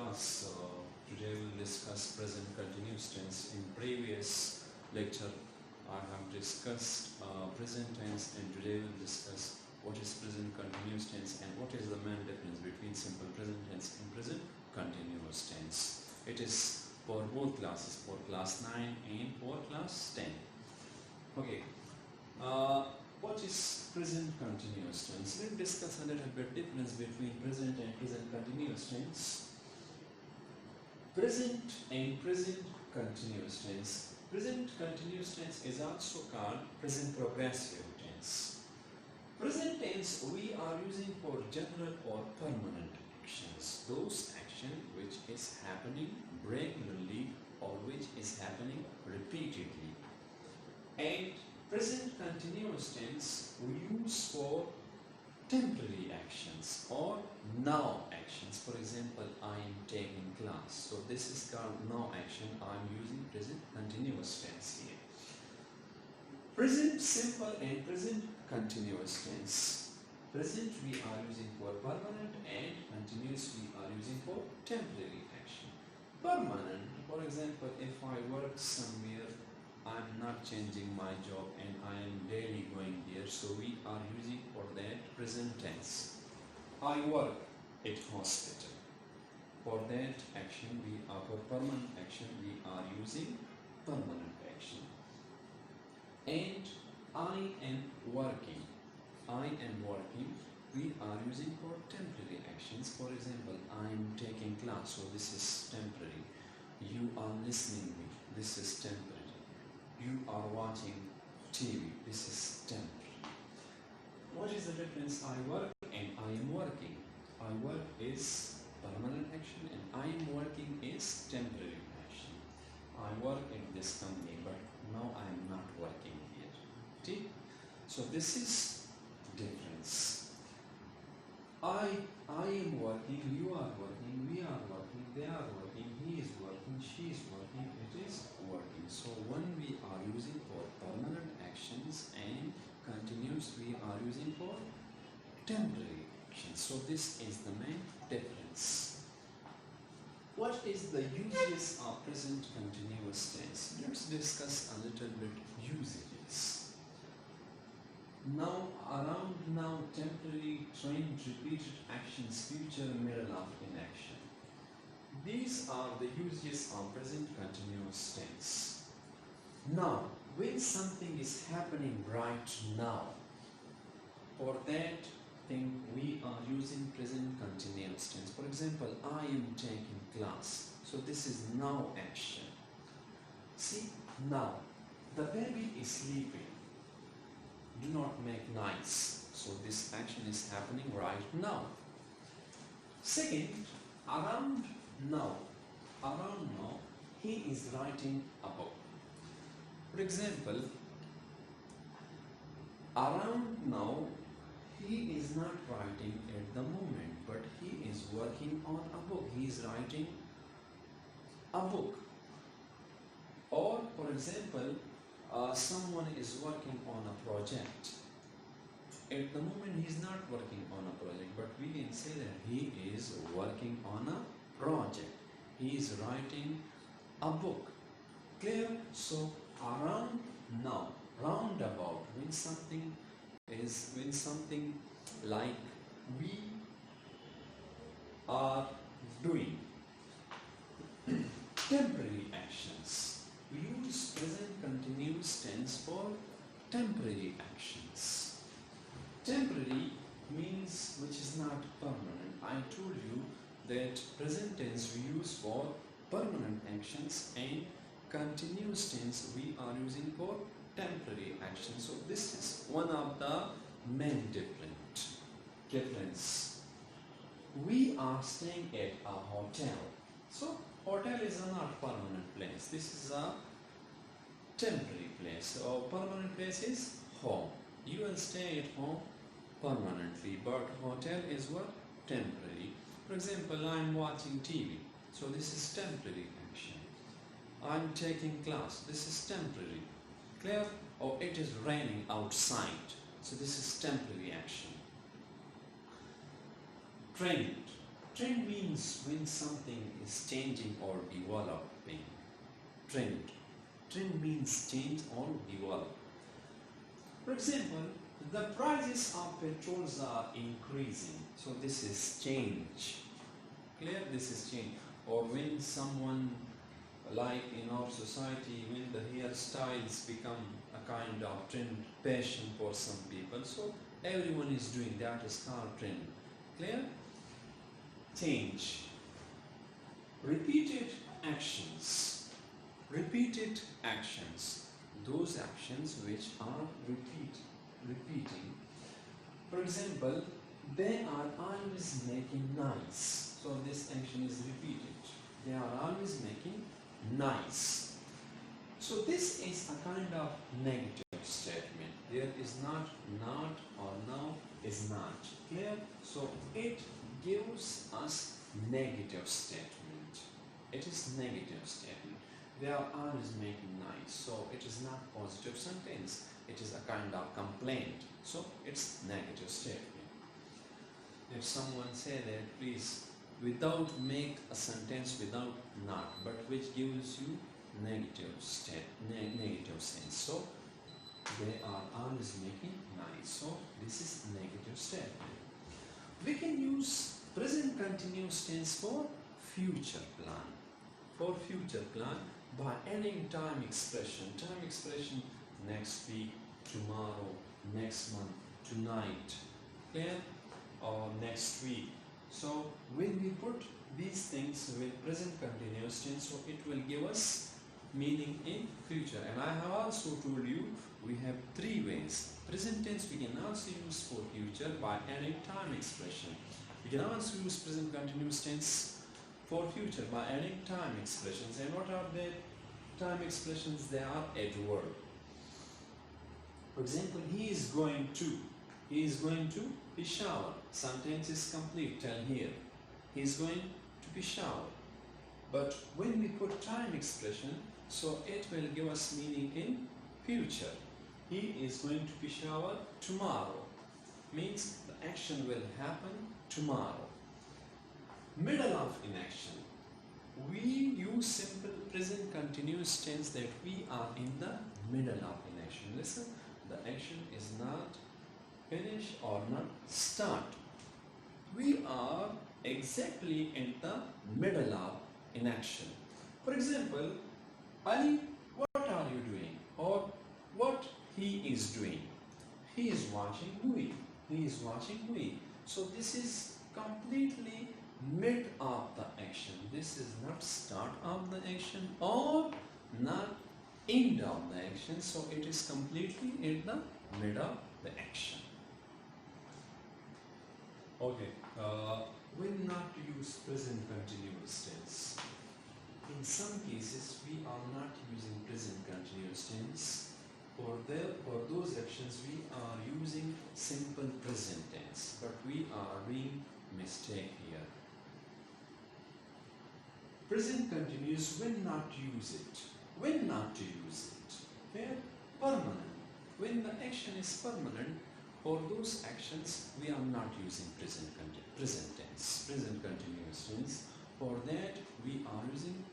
class. Today we will discuss present continuous tense. In previous lecture I have discussed present tense, and today we will discuss what is present continuous tense and what is the main difference between simple present tense and present continuous tense. It is for both classes, for class 9 and for class 10. Okay. What is present continuous tense? Let's discuss a little bit difference between present and present continuous tense. Present and present continuous tense. Present continuous tense is also called present progressive tense. Present tense we are using for general or permanent actions. Those actions which is happening regularly or which is happening repeatedly. And present continuous tense we use for temporary actions or now actions. For example, I am taking class. So this is called now action. I am using present continuous tense here. Present simple and present continuous tense. Present we are using for permanent and continuous we are using for temporary action. Permanent, for example, if I work somewhere, I'm not changing my job and I am daily going there, so we are using for that present tense. I work at hospital. For that action we are, for permanent action we are using permanent action. And I am working. We are using for temporary actions. For example, I am taking class, so this is temporary. You are listening me, this is temporary. You are watching TV. This is temporary. What is the difference? I work and I am working. I work is permanent action and I am working is temporary action. I work in this company, but now I am not working here. See? So this is difference. I am working, you are working, we are working, they are working, he is working, she is working, it is working. So when we are using for permanent actions and continuous we are using for temporary actions. So this is the main difference. What is the uses of present continuous tense? Let's discuss a little bit usages. Now, around now, temporary, trained, repeated actions, future, middle of inaction. These are the uses of present continuous tense. Now, when something is happening right now, for that thing we are using present continuous tense. For example, I am taking class. So this is now action. See, now, the baby is sleeping. Do not make noise. So this action is happening right now. Second, around now, he is writing a book. For example, around now, he is not writing at the moment, but he is working on a book. He is writing a book. Or, for example, someone is working on a project. At the moment he is not working on a project, but we can say that he is working on a project. He is writing a book. Clear? So around now, roundabout, when something like we are doing temporary actions. We use present continuous tense for temporary actions. Temporary means which is not permanent. I told you that present tense we use for permanent actions and continuous tense we are using for temporary actions. So this is one of the main difference. We are staying at a hotel. So hotel is not permanent place. This is a temporary place. So permanent place is home. You will stay at home permanently, but hotel is what? Temporary. For example, I am watching TV. So this is temporary action. I am taking class. This is temporary. Clear? Or it is raining outside. So this is temporary action. Trained. Trend means when something is changing or developing. Trend. Trend means change or develop. For example, the prices of petrols are increasing. So this is change. Clear? This is change. Or when someone, like in our society, when the hairstyles become a kind of trend, passion for some people. So everyone is doing that is called trend. Clear? Change. Repeated actions. Repeated actions. Those actions which are repeating. For example, they are always making nice. So this action is repeated. They are always making nice. So this is a kind of negative statement. There is not or now is not. Clear? So it gives us negative statement. It is negative statement. They are always making nice. So it is not positive sentence. It is a kind of complaint. So it's negative statement. If someone say that, please, without make a sentence without not, but which gives you negative sense. So they are always making nice. So this is negative statement. We can use present continuous tense for future plan. For future plan by adding time expression. Time expression next week, tomorrow, next month, tonight. Clear? Or next week. So when we put these things with present continuous tense, so it will give us meaning in future. And I have also told you we have three ways. Present tense we can also use for future by adding time expression. We can also use present continuous tense for future by adding time expressions. And what are the time expressions? They are adverb. For example, he is going to. He is going to be showered. Sentence is complete. Tell here. He is going to be showered. But when we put time expression, so it will give us meaning in future. He is going to be showered tomorrow. Means the action will happen tomorrow. Middle of inaction. We use simple present continuous tense that we are in the middle of inaction. Listen, the action is not finish or not start. We are exactly in the middle of inaction. For example, Ali, what are you doing? Or what he is doing? He is watching movie. He is watching movie. So this is completely mid of the action. This is not start of the action or not end of the action. So it is completely in the mid of the action. Okay, when not to use present continuous tense. In some cases, we are not using present continuous tense. For those actions, we are using simple present tense, but we are doing mistake here. Present continuous, when not to use it. When not to use it. Where? Permanent. When the action is permanent, for those actions, we are not using present tense, present continuous tense. For that, we are using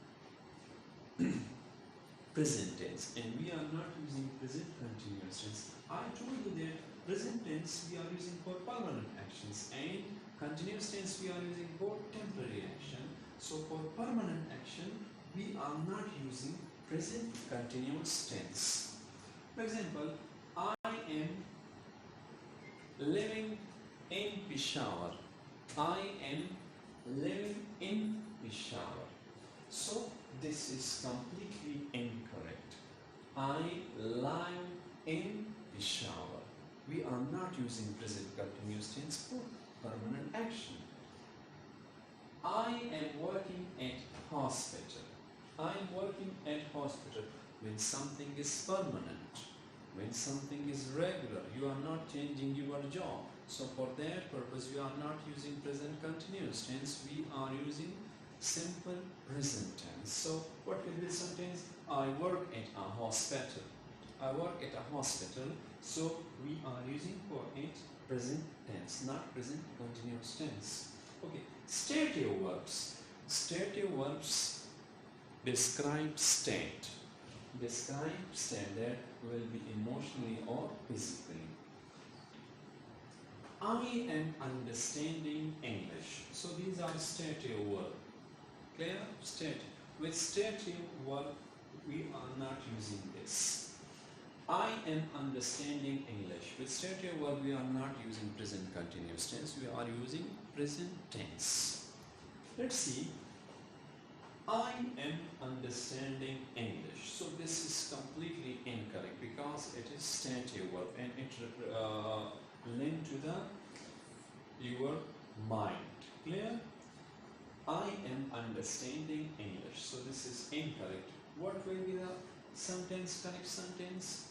present tense, and we are not using present continuous tense. I told you that present tense we are using for permanent actions, and continuous tense we are using for temporary action. So for permanent action, we are not using present continuous tense. For example, I am living in Peshawar. I am living in Peshawar. So this is completely incorrect. I live in Peshawar. We are not using present continuous tense for permanent action. I am working at hospital. I am working at hospital. When something is permanent, when something is regular, you are not changing your job. So for that purpose, we are not using present continuous tense. We are using simple present tense. So what will be the sentence? I work at a hospital. I work at a hospital. So we are using for it present tense, not present continuous tense. Okay, stative verbs. Stative verbs describe state. Describe state that will be emotionally or physically. I am understanding English. So these are stative verbs. Clear? Stative. With stative verb, we are not using this. I am understanding English. With stative verb, we are not using present continuous tense. We are using present tense. Let's see. I am understanding English. So this is completely incorrect because it is stative verb and it linked to your mind. Clear? I am understanding English. So this is incorrect. What will be the sentence, correct sentence?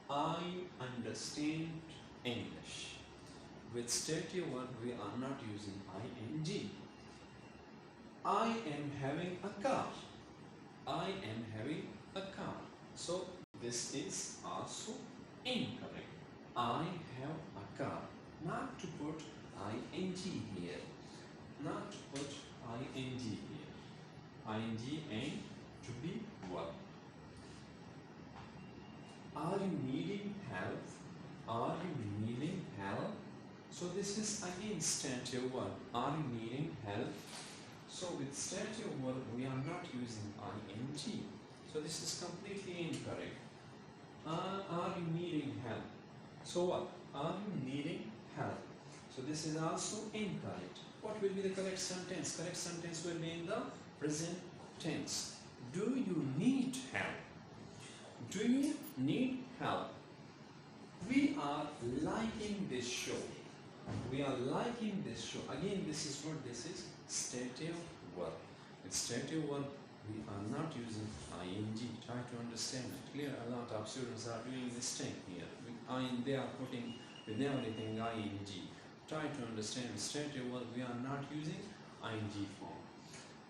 I understand English. With stative verb, we are not using ing. I am having a car. I am having a car. So this is also incorrect. I have a car. Not to put ing here. Not to put ing here. Ing and to be verb. Are you needing help? Are you needing help? So this is again stative verb. Are you needing help? So with stative verb, we are not using ing. So this is completely incorrect. Are you needing help? So what? Are you needing help? So this is also incorrect. What will be the correct sentence? Correct sentence will be in the present tense. Do you need help? Do you need help? We are liking this show. We are liking this show. Again, this is what this is. Stative verb. With stative verb, we are not using ing. Try to understand it. Clear? A lot of students are doing this thing here. They are putting with everything ing. Try to understand with stative verb, we are not using ing form.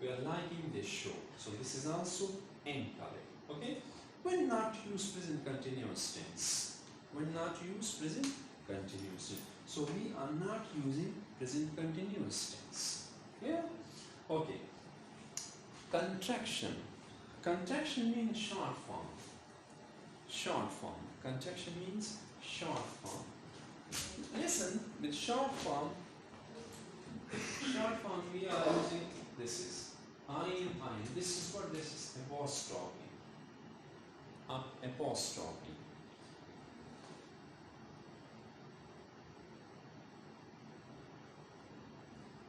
We are liking this show. So this is also incorrect. Okay? When not use present continuous tense. When not use present continuous tense. So we are not using present continuous tense. Yeah? Okay. Contraction. Contraction means short form. Short form. Contraction means short form. Listen, with short form we are using this is I. This is what this is, apostrophe. Apostrophe.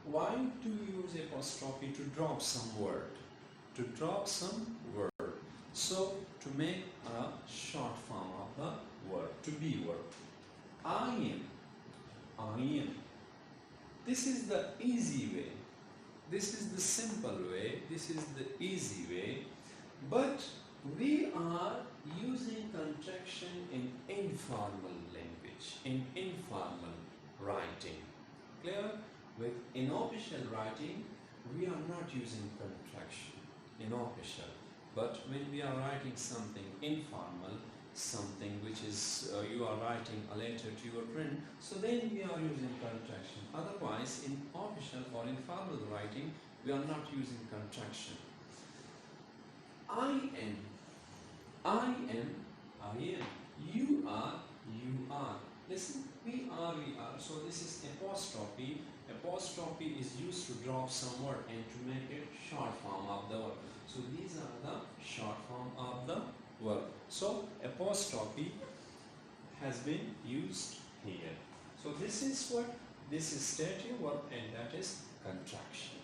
Why do you use apostrophe? To drop some word. To drop some word. So to make a short form of the word. To be word. I am. This is the easy way. This is the simple way. This is the easy way. But we are using contraction in informal language, in informal writing. Clear? With inofficial writing, we are not using contraction in official. But when we are writing something informal, something which is you are writing a letter to your friend, so then we are using contraction. Otherwise, in official or informal writing, we are not using contraction. I am. You are. Listen, we are. So this is apostrophe. Apostrophe is used to drop some word and to make it short form of the word. So these are the short form of the word. So apostrophe has been used here. So this is what? This is stative verb and that is contraction.